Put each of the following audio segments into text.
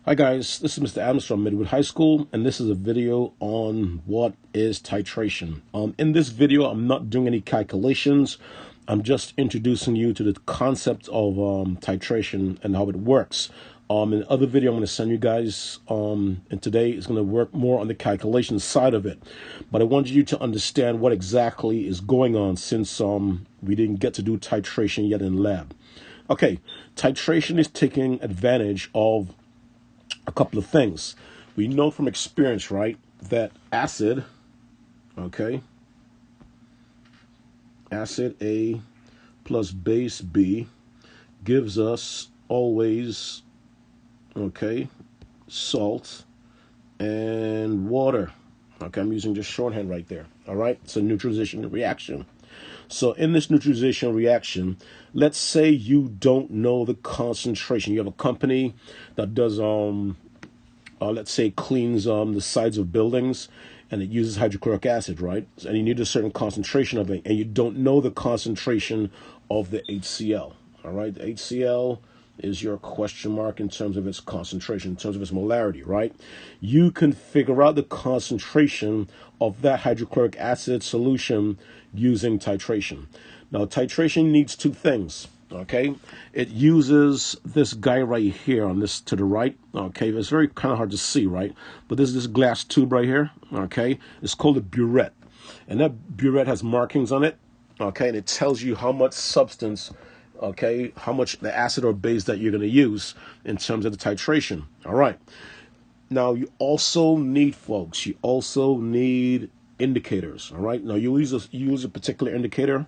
Hi guys, this is Mr. Adams from Midwood High School, and this is a video on what is titration. In this video, I'm not doing any calculations. I'm just introducing you to the concept of titration and how it works. In the other video I'm going to send you guys, and today is going to work more on the calculation side of it. But I want you to understand what exactly is going on since we didn't get to do titration yet in lab. Okay, titration is taking advantage of a couple of things. We know from experience, right, that acid A plus base B gives us always, salt and water. I'm using just shorthand right there. All right, it's a neutralization reaction. So in this neutralization reaction, let's say you don't know the concentration. You have a company that does, let's say, cleans the sides of buildings, and it uses hydrochloric acid, right? And you need a certain concentration of it, and you don't know the concentration of the HCl. All right, the HCl is your question mark in terms of its concentration, in terms of its molarity, right? You can figure out the concentration of that hydrochloric acid solution using titration. Now, titration needs two things, okay? It uses this guy right here on this to the right, okay? It's very kind of hard to see, right? But this is this glass tube right here, okay? It's called a burette. And that burette has markings on it, okay? And it tells you how much substance, okay, how much the acid or base that you're going to use in terms of the titration. All right. Now, you also need, folks, you also need indicators. All right. Now, you use a particular indicator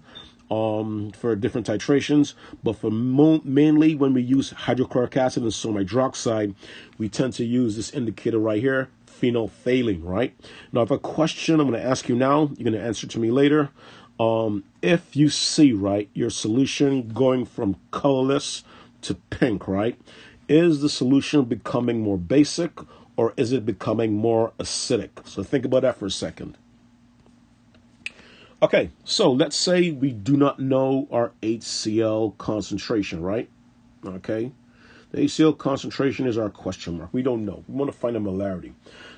for different titrations, but for mainly when we use hydrochloric acid and sodium hydroxide, we tend to use this indicator right here, phenolphthalein, right? Now, if a question I'm going to ask you now, you're going to answer to me later. If you see, right, your solution going from colorless to pink, right, is the solution becoming more basic or is it becoming more acidic? So think about that for a second. Okay, so let's say we do not know our HCl concentration, right? Okay, the HCl concentration is our question mark. We don't know. We want to find a molarity.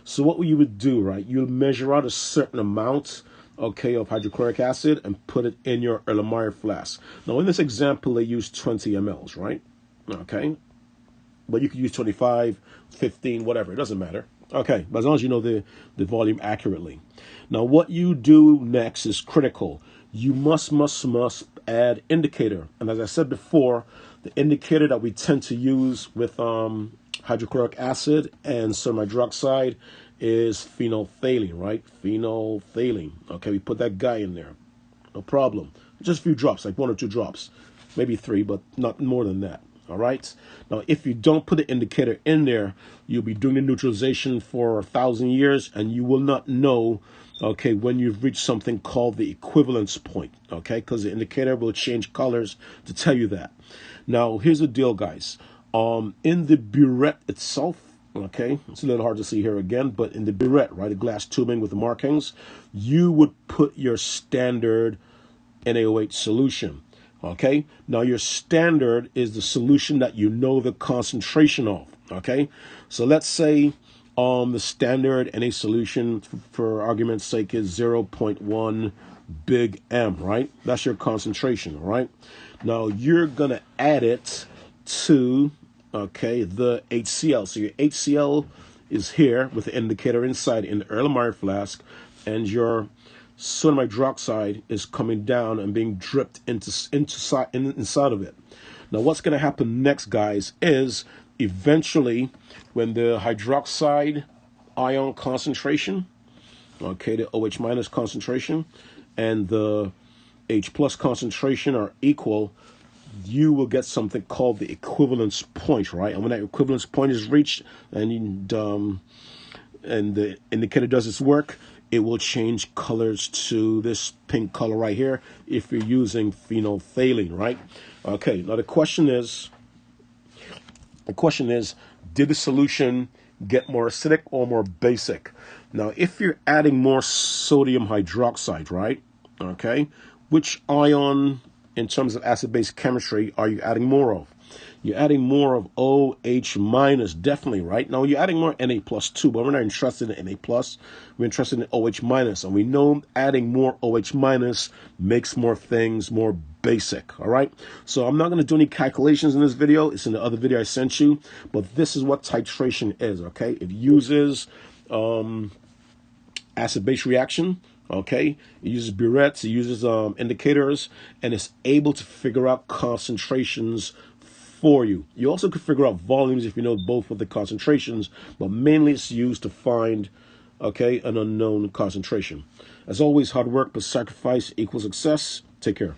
So what you would do, right, you'll measure out a certain amount, okay, of hydrochloric acid and put it in your Erlenmeyer flask. Now, in this example, they use 20 mLs, right? Okay, but you could use 25, 15, whatever. It doesn't matter. Okay, but as long as you know the volume accurately. Now, what you do next is critical. You must add indicator. And as I said before, the indicator that we tend to use with hydrochloric acid and sodium hydroxide is phenolphthalein, right? Phenolphthalein. Okay, we put that guy in there. No problem. Just a few drops, like 1 or 2 drops. Maybe 3, but not more than that. All right? Now, if you don't put the indicator in there, you'll be doing the neutralization for 1,000 years, and you will not know, okay, when you've reached something called the equivalence point, okay? Because the indicator will change colors to tell you that. Now, here's the deal, guys. In the burette itself, okay, it's a little hard to see here again, but in the burette, right, the glass tubing with the markings, you would put your standard NaOH solution, okay? Now, your standard is the solution that you know the concentration of, okay? So let's say the standard Na solution, for argument's sake, is 0.1 big M, right? That's your concentration, all right? Now, you're going to add it to, okay, the HCl. So your HCl is here with the indicator inside in the Erlenmeyer flask, and your sodium hydroxide is coming down and being dripped inside of it. Now, what's going to happen next, guys, is eventually when the hydroxide ion concentration, okay, the OH minus concentration, and the H plus concentration are equal, you will get something called the equivalence point, right? And when that equivalence point is reached and the indicator does its work, it will change colors to this pink color right here if you're using phenolphthalein, right? Okay, now the question is, did the solution get more acidic or more basic? Now, if you're adding more sodium hydroxide, right, okay, which ion in terms of acid-base chemistry are you adding more of? You're adding more of OH minus, definitely, right? Now, you're adding more Na plus too, but we're not interested in Na plus. We're interested in OH minus. And we know adding more OH minus makes more things more basic, all right? So I'm not going to do any calculations in this video. It's in the other video I sent you. But this is what titration is, okay? It uses acid-base reaction. Okay, it uses burettes, it uses indicators, and it's able to figure out concentrations for you. You also could figure out volumes if you know both of the concentrations, but mainly it's used to find, okay, an unknown concentration. As always, hard work but sacrifice equals success. Take care.